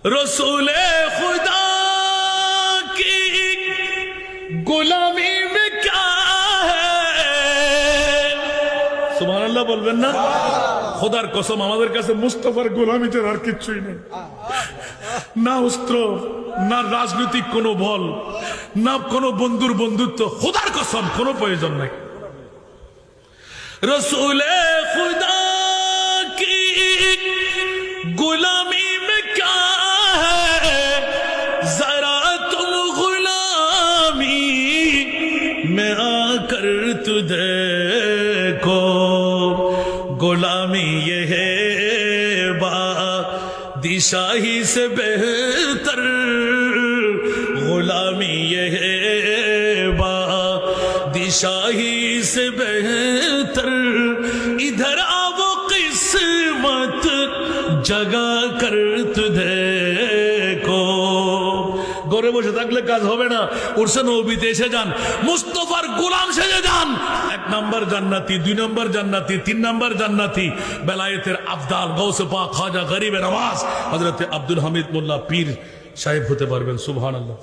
रसूले खुदा की गुलामी में क्या है सुभान अल्लाह बोलবেন না খোদার কসম আমাদের কাছে মুস্তাফার গোলামিতে আর কিছুই নেই না অস্ত্র না রাজনৈতিক কোনো বল না কোনো বন্ধুর বন্ধুত্ব খোদার কসম কোনো প্রয়োজন নাই রসুলে খুদা কি गुलामी में क्या है जरा तुम गुलामी में आकर तू देखो गुलामी ये है बादशाही से बेहतर गुलामी ये है बादशाही से बेहतर इधर आओ किस्मत जगा कर तू देखो ঘরে বসে থাকলে কাজ হবে না উরসে নবীতে এসে যান মুস্তাফার গোলাম সেজে যান এক নাম্বার জান্নাতি দুই নাম্বার জান্নাতি তিন নাম্বার জান্নাতি বেলায়েতের আফদাল গৌসে পাক খাজা গরিবে নওয়াজ হযরত আব্দুল হামিদ মোল্লা পীর সাহেব হতে পারবেন সুবহানাল্লাহ।